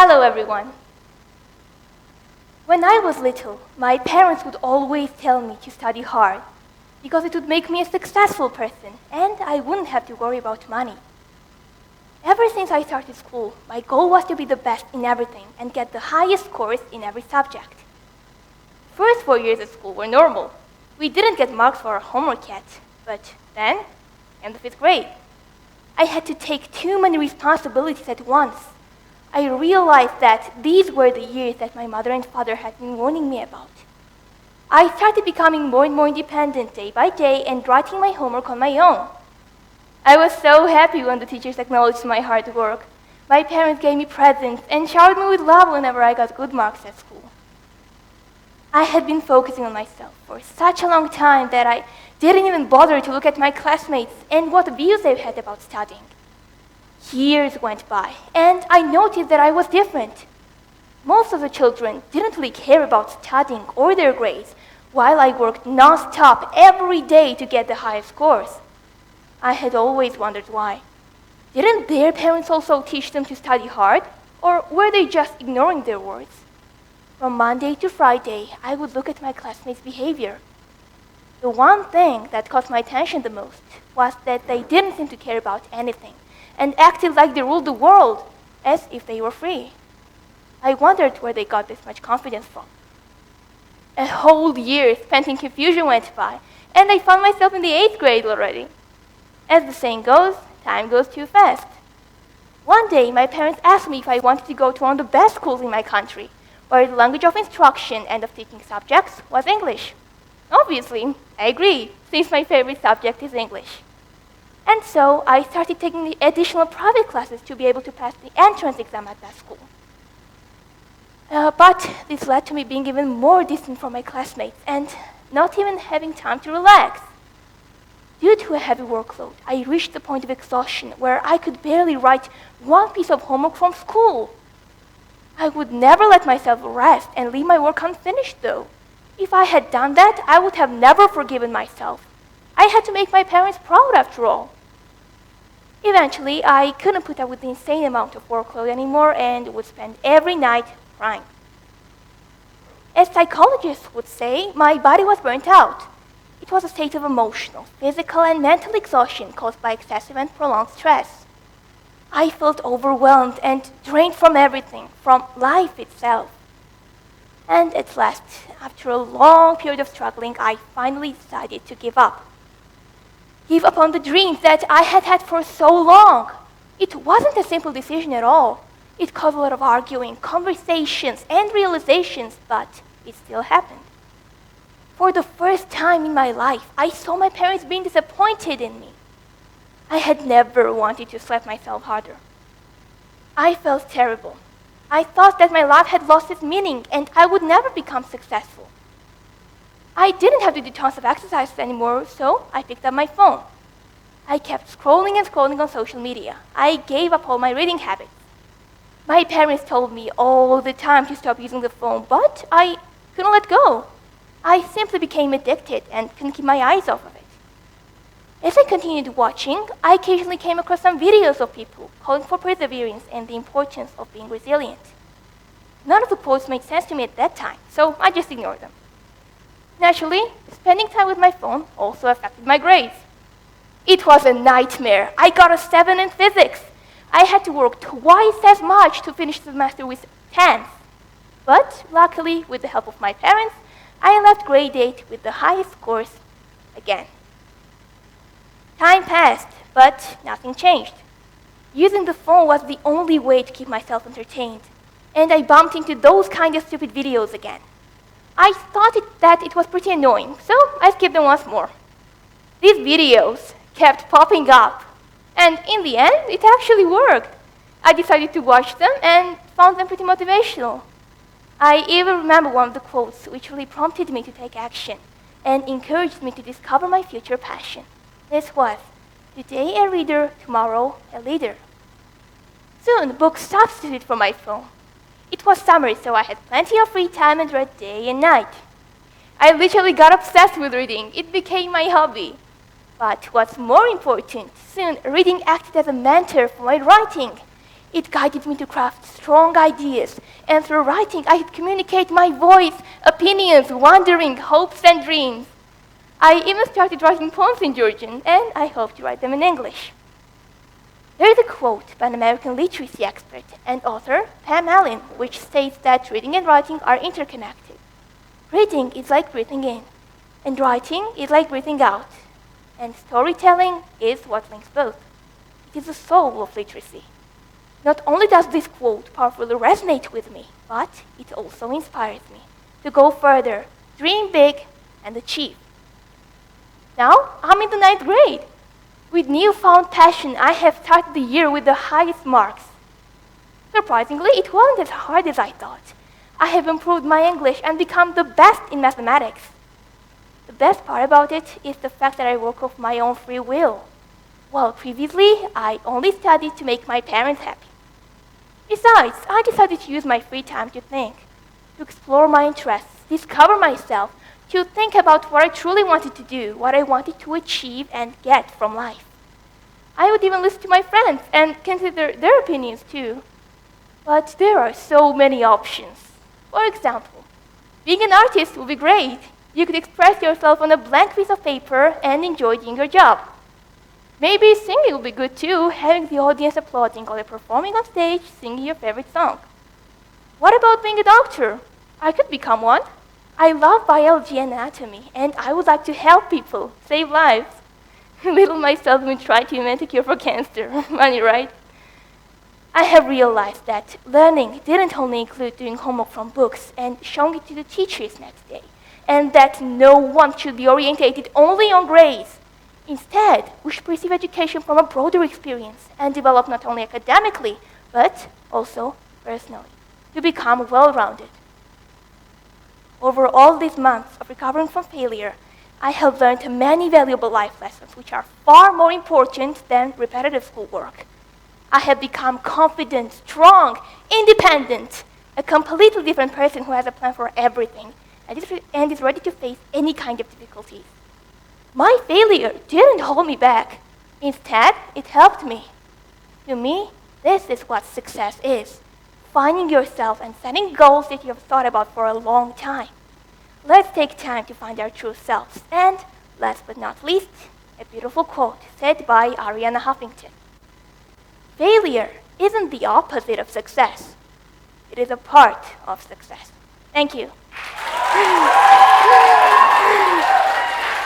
Hello, everyone. When I was little, my parents would always tell me to study hard because it would make me a successful person and I wouldn't have to worry about money. Ever since I started school, my goal was to be the best in everything and get the highest scores in every subject. First 4 years at school were normal. We didn't get marks for our homework yet, but then, in the 5th grade, I had to take too many responsibilities at once. I realized that these were the years that my mother and father had been warning me about. I started becoming more and more independent day by day and writing my homework on my own. I was so happy when the teachers acknowledged my hard work. My parents gave me presents and showered me with love whenever I got good marks at school. I had been focusing on myself for such a long time that I didn't even bother to look at my classmates and what views they had about studying. Years went by, and I noticed that I was different. Most of the children didn't really care about studying or their grades, while I worked non-stop every day to get the highest scores. I had always wondered why. Didn't their parents also teach them to study hard, or were they just ignoring their words? From Monday to Friday, I would look at my classmates' behavior. The one thing that caught my attention the most was that they didn't seem to care about anything and acted like they ruled the world, as if they were free. I wondered where they got this much confidence from. A whole year spent in confusion went by, and I found myself in the 8th grade already. As the saying goes, time goes too fast. One day, my parents asked me if I wanted to go to one of the best schools in my country, where the language of instruction and of teaching subjects was English. Obviously, I agreed, since my favorite subject is English. And so I started taking the additional private classes to be able to pass the entrance exam at that school. But this led to me being even more distant from my classmates and not even having time to relax. Due to a heavy workload, I reached the point of exhaustion where I could barely write one piece of homework from school. I would never let myself rest and leave my work unfinished, though. If I had done that, I would have never forgiven myself. I had to make my parents proud after all. Eventually, I couldn't put up with the insane amount of workload anymore and would spend every night crying. As psychologists would say, my body was burnt out. It was a state of emotional, physical, and mental exhaustion caused by excessive and prolonged stress. I felt overwhelmed and drained from everything, from life itself. And at last, after a long period of struggling, I finally decided to give up. Give up on the dreams that I had had for so long. It wasn't a simple decision at all. It caused a lot of arguing, conversations, and realizations, but it still happened. For the first time in my life, I saw my parents being disappointed in me. I had never wanted to slap myself harder. I felt terrible. I thought that my life had lost its meaning and I would never become successful. I didn't have to do tons of exercises anymore, so I picked up my phone. I kept scrolling and scrolling on social media. I gave up all my reading habits. My parents told me all the time to stop using the phone, but I couldn't let go. I simply became addicted and couldn't keep my eyes off of it. As I continued watching, I occasionally came across some videos of people calling for perseverance and the importance of being resilient. None of the posts made sense to me at that time, so I just ignored them. Naturally, spending time with my phone also affected my grades. It was a nightmare. I got a 7 in physics. I had to work twice as much to finish the semester with 10s. But luckily, with the help of my parents, I left grade 8 with the highest scores again. Time passed, but nothing changed. Using the phone was the only way to keep myself entertained, and I bumped into those kind of stupid videos again. I thought that it was pretty annoying, so I skipped them once more. These videos kept popping up, and in the end, it actually worked. I decided to watch them and found them pretty motivational. I even remember one of the quotes which really prompted me to take action and encouraged me to discover my future passion. This was, today a reader, tomorrow a leader. Soon, books substituted for my phone. It was summer, so I had plenty of free time and read day and night. I literally got obsessed with reading. It became my hobby. But what's more important, soon reading acted as a mentor for my writing. It guided me to craft strong ideas, and through writing, I could communicate my voice, opinions, wondering, hopes, and dreams. I even started writing poems in Georgian, and I hope to write them in English. There is a quote by an American literacy expert and author, Pam Allen, which states that reading and writing are interconnected. Reading is like breathing in, and writing is like breathing out, and storytelling is what links both. It is the soul of literacy. Not only does this quote powerfully resonate with me, but it also inspires me to go further, dream big, and achieve. Now, I'm in the 9th grade. With newfound passion, I have started the year with the highest marks. Surprisingly, it wasn't as hard as I thought. I have improved my English and become the best in mathematics. The best part about it is the fact that I work of my own free will. While previously, I only studied to make my parents happy. Besides, I decided to use my free time to think, to explore my interests, discover myself, to think about what I truly wanted to do, what I wanted to achieve and get from life. I would even listen to my friends and consider their opinions too. But there are so many options. For example, being an artist would be great. You could express yourself on a blank piece of paper and enjoy doing your job. Maybe singing would be good too, having the audience applauding while you're performing on stage, singing your favorite song. What about being a doctor? I could become one. I love biology and anatomy, and I would like to help people, save lives. Little myself even tried to invent a cure for cancer. Funny, right? I have realized that learning didn't only include doing homework from books and showing it to the teachers next day, and that no one should be orientated only on grades. Instead, we should perceive education from a broader experience and develop not only academically, but also personally, to become well-rounded. Over all these months of recovering from failure, I have learned many valuable life lessons which are far more important than repetitive schoolwork. I have become confident, strong, independent, a completely different person who has a plan for everything and is ready to face any kind of difficulties. My failure didn't hold me back. Instead, it helped me. To me, this is what success is. Finding yourself and setting goals that you have thought about for a long time. Let's take time to find our true selves. And last but not least, a beautiful quote said by Arianna Huffington. Failure isn't the opposite of success. It is a part of success. Thank you.